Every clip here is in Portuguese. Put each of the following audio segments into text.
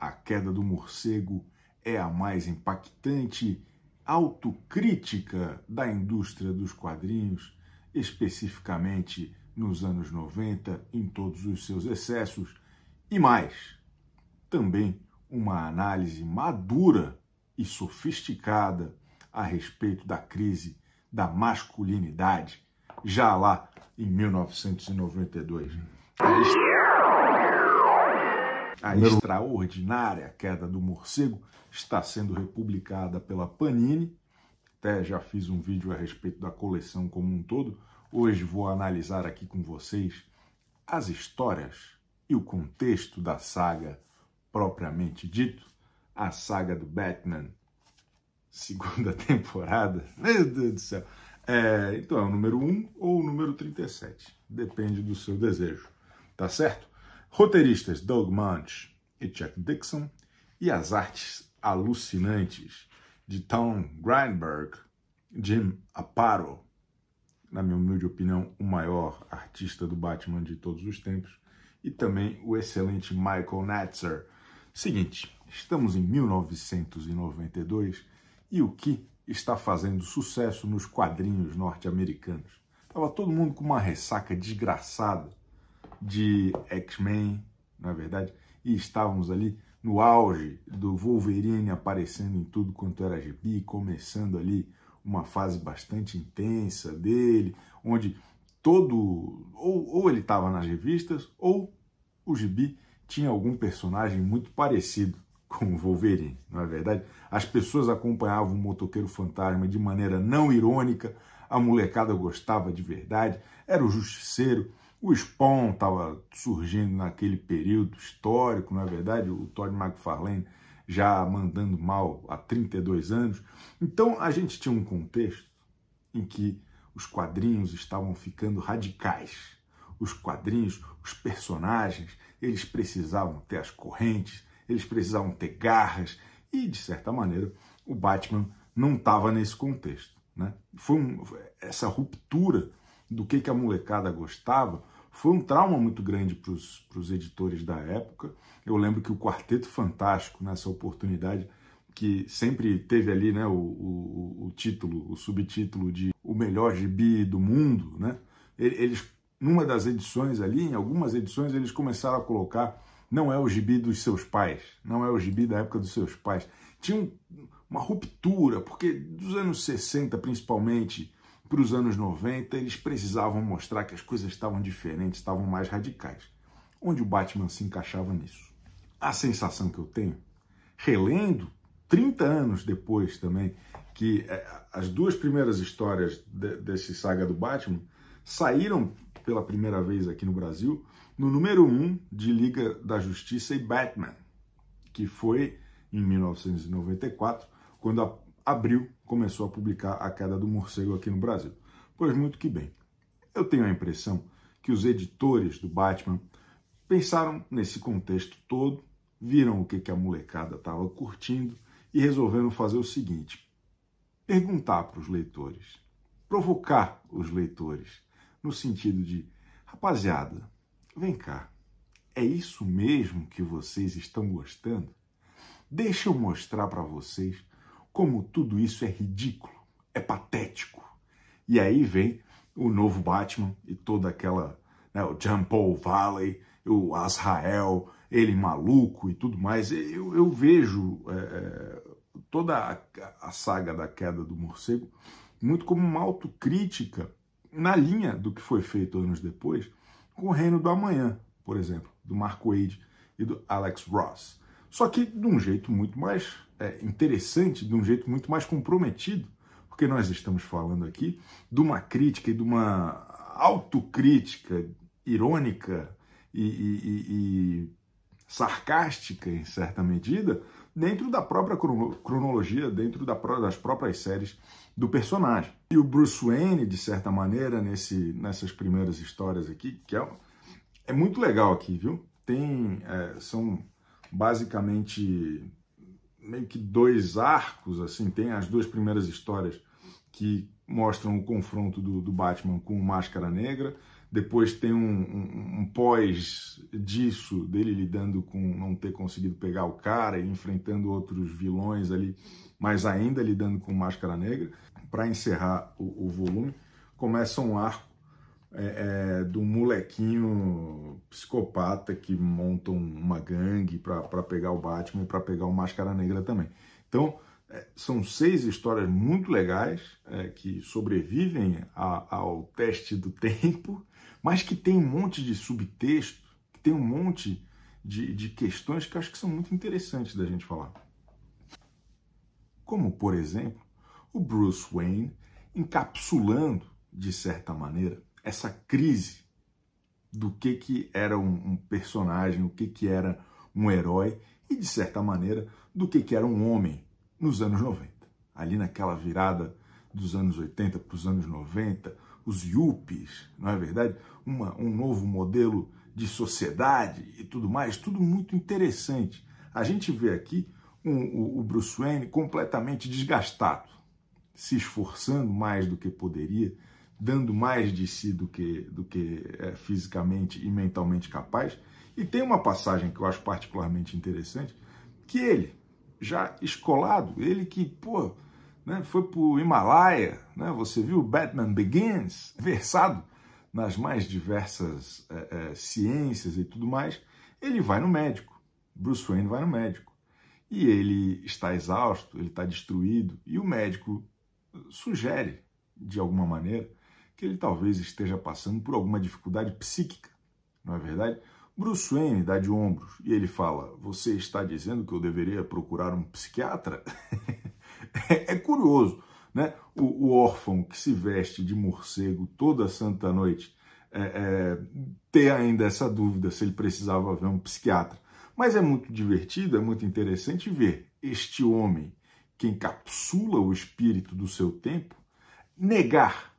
A Queda do Morcego é a mais impactante autocrítica da indústria dos quadrinhos, especificamente nos anos 90, em todos os seus excessos, e mais, também uma análise madura e sofisticada a respeito da crise da masculinidade, já lá em 1992. A extraordinária Queda do Morcego está sendo republicada pela Panini. Até já fiz um vídeo a respeito da coleção como um todo. Hoje vou analisar aqui com vocês as histórias e o contexto da saga propriamente dito, a saga do Batman, segunda temporada. Meu Deus do céu! Então é o número 1 ou o número 37, depende do seu desejo, tá certo? Roteiristas Doug Moench e Chuck Dixon, e as artes alucinantes de Tom Grindberg, Jim Aparo, na minha humilde opinião, o maior artista do Batman de todos os tempos, e também o excelente Michael Netzer. Seguinte, estamos em 1992 e o que está fazendo sucesso nos quadrinhos norte-americanos? Estava todo mundo com uma ressaca desgraçada de X-Men, na verdade, e estávamos ali no auge do Wolverine aparecendo em tudo quanto era gibi, começando ali uma fase bastante intensa dele, onde ou ele estava nas revistas, ou o gibi tinha algum personagem muito parecido com o Wolverine, não é verdade? As pessoas acompanhavam o Motoqueiro Fantasma de maneira não irônica, a molecada gostava de verdade, era o Justiceiro, o Spawn estava surgindo naquele período histórico, não é verdade? O Todd McFarlane já mandando mal há 32 anos. Então a gente tinha um contexto em que os quadrinhos estavam ficando radicais. Os quadrinhos, os personagens, eles precisavam ter as correntes, eles precisavam ter garras, e, de certa maneira, o Batman não estava nesse contexto, né? Essa ruptura do que a molecada gostava foi um trauma muito grande para os editores da época. Eu lembro que o Quarteto Fantástico, nessa oportunidade, que sempre teve ali, né, o título, o subtítulo de o melhor gibi do mundo, né? Eles, numa das edições ali, em algumas edições, eles começaram a colocar: não é o gibi dos seus pais, não é o gibi da época dos seus pais. Tinha uma ruptura, porque dos anos 60, principalmente, para os anos 90, eles precisavam mostrar que as coisas estavam diferentes, estavam mais radicais. Onde o Batman se encaixava nisso? A sensação que eu tenho, relendo 30 anos depois também, que as duas primeiras histórias desse saga do Batman saíram pela primeira vez aqui no Brasil no número 1 de Liga da Justiça e Batman, que foi em 1994, quando a Abril começou a publicar A Queda do Morcego aqui no Brasil. Pois muito que bem. Eu tenho a impressão que os editores do Batman pensaram nesse contexto todo, viram o que a molecada estava curtindo e resolveram fazer o seguinte: perguntar para os leitores, provocar os leitores, no sentido de: rapaziada, vem cá, é isso mesmo que vocês estão gostando? Deixa eu mostrar para vocês como tudo isso é ridículo, é patético. E aí vem o novo Batman e toda aquela, né, o Jean Paul Valley, o Azrael, ele maluco e tudo mais. Eu vejo toda a saga da Queda do Morcego muito como uma autocrítica na linha do que foi feito anos depois com o Reino do Amanhã, por exemplo, do Mark Waid e do Alex Ross. Só que de um jeito muito mais interessante, de um jeito muito mais comprometido, porque nós estamos falando aqui de uma crítica e de uma autocrítica irônica e sarcástica, em certa medida, dentro da própria cronologia, dentro das próprias séries do personagem. E o Bruce Wayne, de certa maneira, nessas primeiras histórias aqui, que é muito legal aqui, viu? São basicamente meio que dois arcos, assim, tem as duas primeiras histórias que mostram o confronto do Batman com o Máscara Negra, Depois tem um pós disso, dele lidando com não ter conseguido pegar o cara e enfrentando outros vilões ali, mas ainda lidando com Máscara Negra. Para encerrar o volume, começa um arco do molequinho psicopata que monta uma gangue para pegar o Batman e para pegar o Máscara Negra também. Então, são 6 histórias muito legais que sobrevivem ao teste do tempo, mas que tem um monte de subtexto, que tem um monte de questões que eu acho que são muito interessantes da gente falar. Como, por exemplo, o Bruce Wayne encapsulando, de certa maneira, essa crise do que era um personagem, o que era um herói e, de certa maneira, do que era um homem nos anos 90. Ali naquela virada dos anos 80 para os anos 90, os yuppies, não é verdade? Um novo modelo de sociedade e tudo mais, tudo muito interessante. A gente vê aqui o Bruce Wayne completamente desgastado, se esforçando mais do que poderia, dando mais de si do que é fisicamente e mentalmente capaz. E tem uma passagem que eu acho particularmente interessante, que ele, já escolado, ele que, foi para o Himalaia, né? Você viu Batman Begins, versado nas mais diversas ciências e tudo mais, ele vai no médico, Bruce Wayne vai no médico, e ele está exausto, ele está destruído, e o médico sugere, de alguma maneira, que ele talvez esteja passando por alguma dificuldade psíquica, não é verdade? Bruce Wayne dá de ombros e ele fala: você está dizendo que eu deveria procurar um psiquiatra? É curioso, né? O órfão que se veste de morcego toda santa noite ter ainda essa dúvida se ele precisava ver um psiquiatra. Mas é muito divertido, é muito interessante ver este homem que encapsula o espírito do seu tempo negar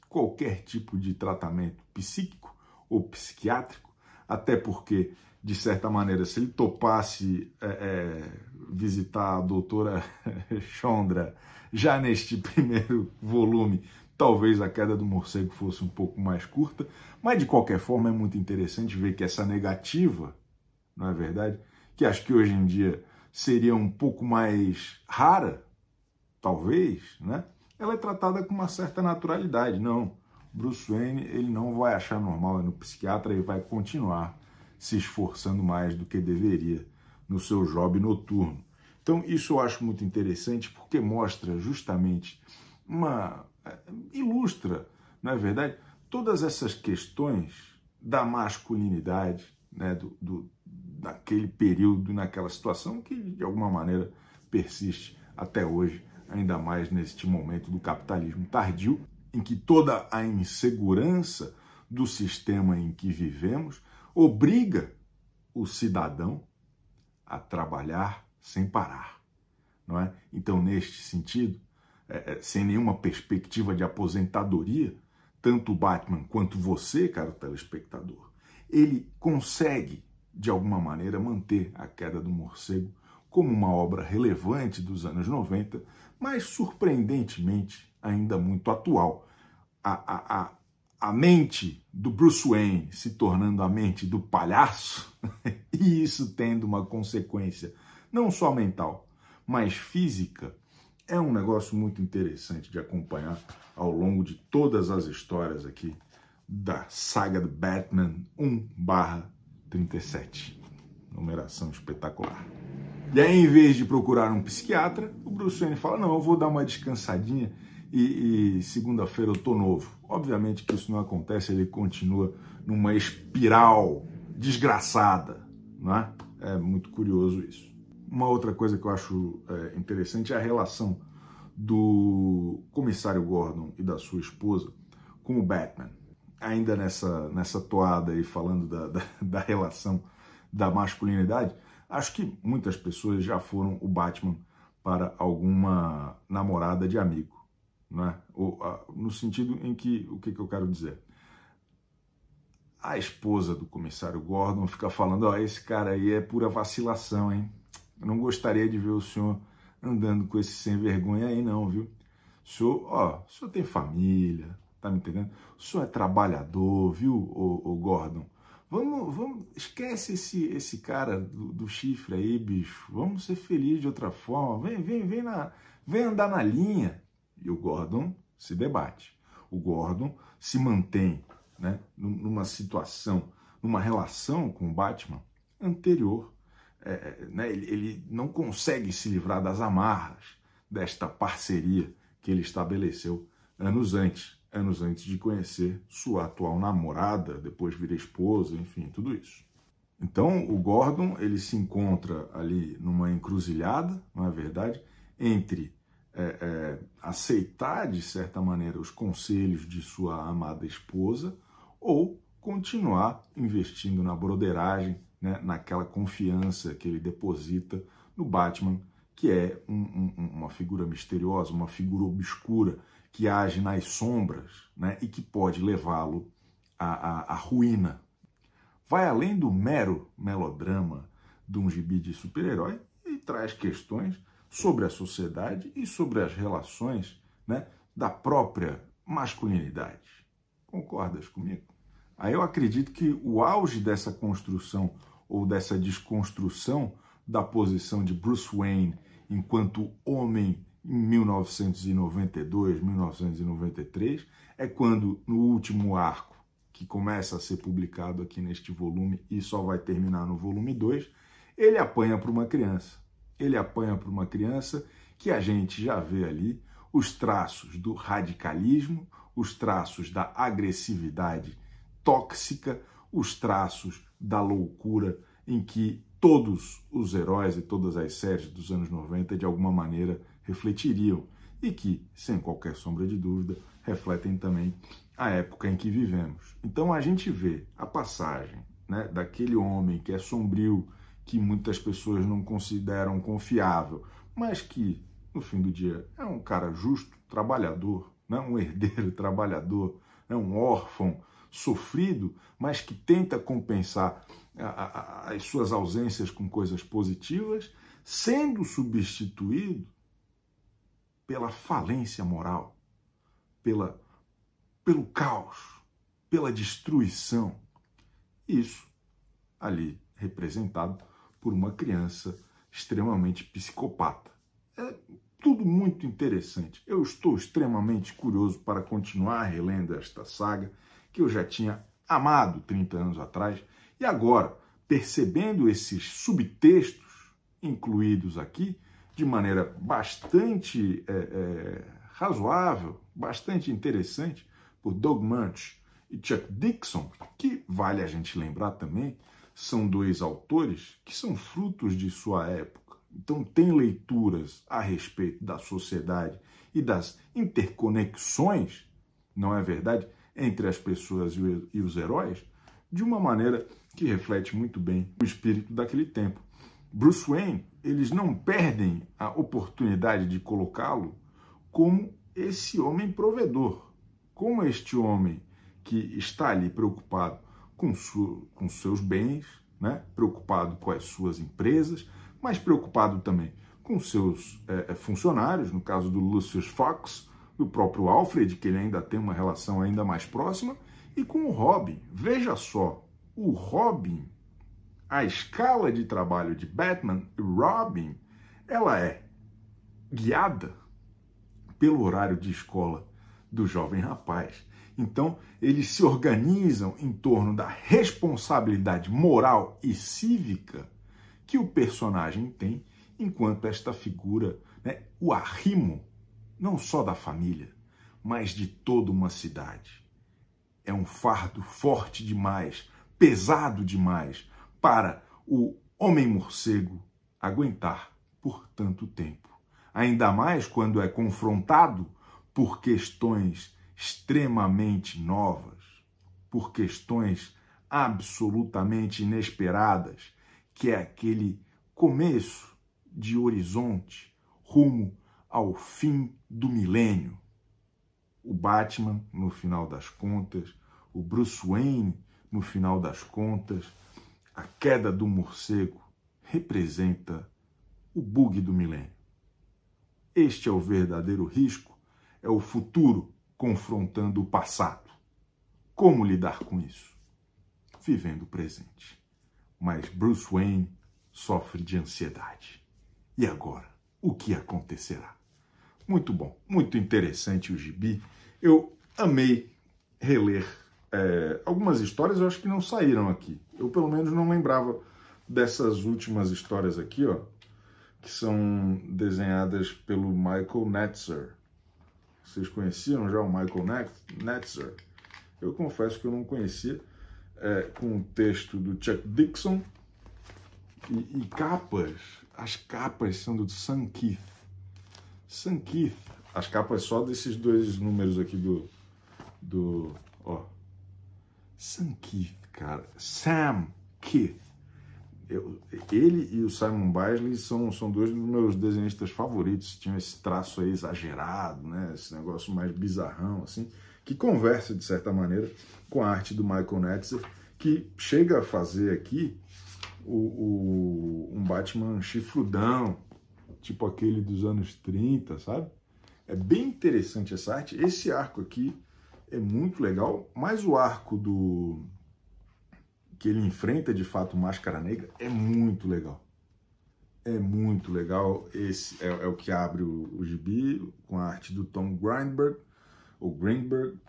qualquer tipo de tratamento psíquico ou psiquiátrico, até porque, de certa maneira, se ele topasse visitar a doutora Chandra já neste primeiro volume, talvez a queda do morcego fosse um pouco mais curta, mas de qualquer forma é muito interessante ver que essa negativa, não é verdade? Que acho que hoje em dia seria um pouco mais rara, talvez, né? Ela é tratada com uma certa naturalidade. Não, Bruce Wayne ele não vai achar normal ir no psiquiatra e vai continuar se esforçando mais do que deveria no seu job noturno. Então isso eu acho muito interessante porque mostra justamente ilustra, não é verdade, todas essas questões da masculinidade, né, daquele período, naquela situação que de alguma maneira persiste até hoje, ainda mais neste momento do capitalismo tardio, em que toda a insegurança do sistema em que vivemos obriga o cidadão a trabalhar sem parar, não é? Então, neste sentido, sem nenhuma perspectiva de aposentadoria, tanto o Batman quanto você, caro telespectador, ele consegue, de alguma maneira, manter A Queda do Morcego como uma obra relevante dos anos 90, mas surpreendentemente ainda muito atual. A mente do Bruce Wayne se tornando a mente do palhaço, e isso tendo uma consequência não só mental, mas física, é um negócio muito interessante de acompanhar ao longo de todas as histórias aqui da saga do Batman 1/37. Numeração espetacular. E aí, em vez de procurar um psiquiatra, o Bruce Wayne fala: não, eu vou dar uma descansadinha e segunda-feira eu tô novo. Obviamente que isso não acontece, ele continua numa espiral desgraçada, não é? É muito curioso isso. Uma outra coisa que eu acho interessante é a relação do comissário Gordon e da sua esposa com o Batman. Ainda nessa toada aí, falando da relação da masculinidade, acho que muitas pessoas já foram o Batman para alguma namorada de amigo, né? No sentido em que, o que eu quero dizer? A esposa do comissário Gordon fica falando: ó, esse cara aí é pura vacilação, hein? Eu não gostaria de ver o senhor andando com esse sem vergonha aí não, viu? O senhor tem família, tá me entendendo? O senhor é trabalhador, viu, o Gordon? Vamos, esquece esse cara do chifre aí, bicho. Vamos ser felizes de outra forma. Vem andar na linha. E o Gordon se debate. O Gordon se mantém, né, numa situação, numa relação com o Batman anterior. Né, ele não consegue se livrar das amarras desta parceria que ele estabeleceu anos antes de conhecer sua atual namorada, depois vira esposa, enfim, tudo isso. Então, o Gordon, ele se encontra ali numa encruzilhada, não é verdade, entre aceitar, de certa maneira, os conselhos de sua amada esposa ou continuar investindo na broderagem, né, naquela confiança que ele deposita no Batman, que é uma figura misteriosa, uma figura obscura, que age nas sombras, né, e que pode levá-lo à ruína. Vai além do mero melodrama de um gibi de super-herói e traz questões sobre a sociedade e sobre as relações, né, da própria masculinidade. Concordas comigo? Aí eu acredito que o auge dessa construção ou dessa desconstrução da posição de Bruce Wayne enquanto homem em 1992, 1993, é quando, no último arco, que começa a ser publicado aqui neste volume e só vai terminar no volume 2, ele apanha para uma criança. Ele apanha para uma criança que a gente já vê ali os traços do radicalismo, os traços da agressividade tóxica, os traços da loucura em que todos os heróis e todas as séries dos anos 90, de alguma maneira, refletiriam e que, sem qualquer sombra de dúvida, refletem também a época em que vivemos. Então a gente vê a passagem, né, daquele homem que é sombrio, que muitas pessoas não consideram confiável, mas que, no fim do dia, é um cara justo, trabalhador, né, um herdeiro trabalhador, né, um órfão sofrido, mas que tenta compensar as suas ausências com coisas positivas, sendo substituído pela falência moral, pelo caos, pela destruição. Isso ali representado por uma criança extremamente psicopata. É tudo muito interessante. Eu estou extremamente curioso para continuar relendo esta saga que eu já tinha amado 30 anos atrás e agora, percebendo esses subtextos incluídos aqui de maneira bastante razoável, bastante interessante, por Doug Moench e Chuck Dixon, que vale a gente lembrar também, são dois autores que são frutos de sua época. Então tem leituras a respeito da sociedade e das interconexões, não é verdade, entre as pessoas e os heróis, de uma maneira que reflete muito bem o espírito daquele tempo. Bruce Wayne, eles não perdem a oportunidade de colocá-lo como esse homem provedor, como este homem que está ali preocupado com seus bens, né? Preocupado com as suas empresas, mas preocupado também com seus funcionários, no caso do Lucius Fox, do próprio Alfred, que ele ainda tem uma relação ainda mais próxima, e com o Robin. Veja só, o Robin, a escala de trabalho de Batman e Robin, ela é guiada pelo horário de escola do jovem rapaz. Então, eles se organizam em torno da responsabilidade moral e cívica que o personagem tem, enquanto esta figura, né, o arrimo, não só da família, mas de toda uma cidade. É um fardo forte demais, pesado demais, para o homem-morcego aguentar por tanto tempo. Ainda mais quando é confrontado por questões extremamente novas, por questões absolutamente inesperadas, que é aquele começo de horizonte rumo ao fim do milênio. O Batman, no final das contas, o Bruce Wayne, no final das contas, a queda do morcego representa o bug do milênio. Este é o verdadeiro risco, é o futuro confrontando o passado. Como lidar com isso? Vivendo o presente. Mas Bruce Wayne sofre de ansiedade. E agora? O que acontecerá? Muito bom, muito interessante o gibi. Eu amei reler algumas histórias, eu acho que não saíram aqui. Eu, pelo menos, não lembrava dessas últimas histórias aqui, ó, que são desenhadas pelo Michael Netzer. Vocês conheciam já o Michael Netzer? Eu confesso que eu não conhecia, com o texto do Chuck Dixon e capas. As capas são do Sam Kieth. Sam Kieth. As capas só desses dois números aqui ó. Sam Kieth, cara. Sam Kieth. Ele e o Simon Bisley são dois dos meus desenhistas favoritos. Tinham esse traço aí exagerado, né? Esse negócio mais bizarrão, assim, que conversa, de certa maneira, com a arte do Michael Netzer, que chega a fazer aqui um Batman chifrudão, tipo aquele dos anos 30, sabe? É bem interessante essa arte. Esse arco aqui é muito legal, mas o arco que ele enfrenta, de fato, Máscara Negra, é muito legal. É muito legal. Esse é o que abre o gibi, com a arte do Tom Greenberg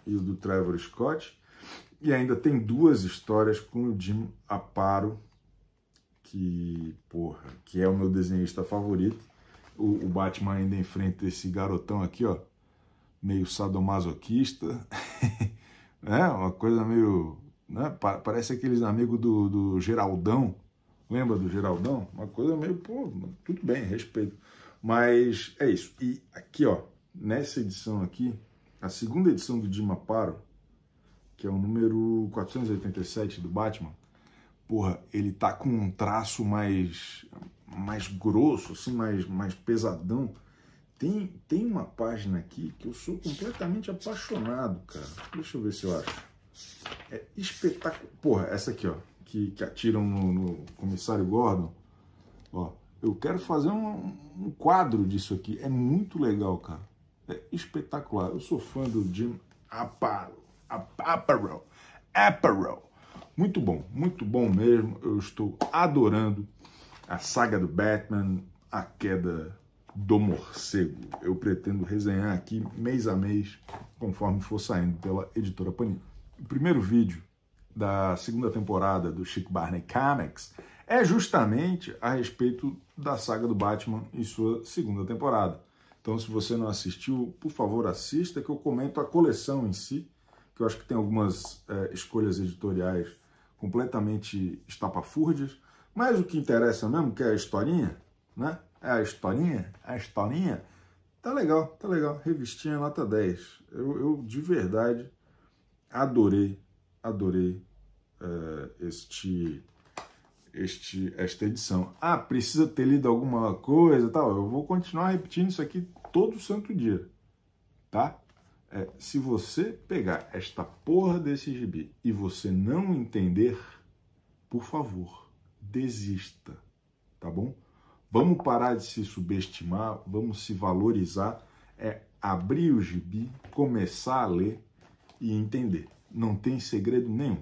e o do Trevor Scott. E ainda tem duas histórias com o Jim Aparo, que é o meu desenhista favorito. O Batman ainda enfrenta esse garotão aqui, ó, meio sadomasoquista, né? Uma coisa meio, né? Parece aqueles amigos do Geraldão. Lembra do Geraldão? Uma coisa meio, tudo bem, respeito. Mas é isso. E aqui, ó, nessa edição aqui, a segunda edição do Jim Aparo, que é o número 487 do Batman, ele tá com um traço mais grosso, assim, mais pesadão. Tem uma página aqui que eu sou completamente apaixonado, cara. Deixa eu ver se eu acho. É espetacular. Essa aqui, ó, que atiram no comissário Gordon. Ó, eu quero fazer um quadro disso aqui. É muito legal, cara. É espetacular. Eu sou fã do Jim Aparo. Muito bom mesmo. Eu estou adorando a saga do Batman, a queda do morcego. Eu pretendo resenhar aqui mês a mês, conforme for saindo pela editora Panini. O primeiro vídeo da segunda temporada do Chico Barney Comics é justamente a respeito da saga do Batman em sua segunda temporada. Então, se você não assistiu, por favor, assista, que eu comento a coleção em si, que eu acho que tem algumas escolhas editoriais completamente estapafúrdias, mas o que interessa mesmo, que é a historinha, né? É a historinha, tá legal, revistinha nota 10. Eu de verdade adorei esta edição. Precisa ter lido alguma coisa, tal. Eu vou continuar repetindo isso aqui todo santo dia, tá? Se você pegar esta porra desse gibi e você não entender, por favor, desista, tá bom? Vamos parar de se subestimar, vamos se valorizar, abrir o gibi, começar a ler e entender. Não tem segredo nenhum,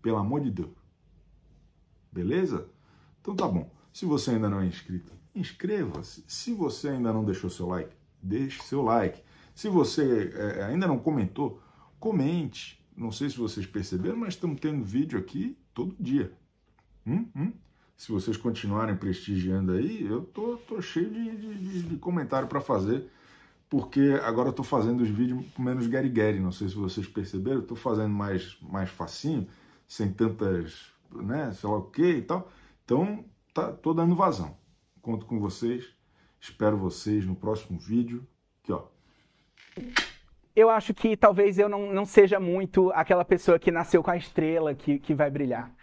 pelo amor de Deus. Beleza? Então tá bom. Se você ainda não é inscrito, inscreva-se. Se você ainda não deixou seu like, deixe seu like. Se você ainda não comentou, comente. Não sei se vocês perceberam, mas estamos tendo vídeo aqui todo dia. Se vocês continuarem prestigiando aí, eu tô cheio de comentário para fazer, porque agora eu tô fazendo os vídeos com menos guerigueri. Não sei se vocês perceberam, eu tô fazendo mais facinho, sem tantas, né, sei lá o que e tal. Então, tô dando vazão. Conto com vocês, espero vocês no próximo vídeo. Aqui, ó. Eu acho que talvez eu não seja muito aquela pessoa que nasceu com a estrela que vai brilhar.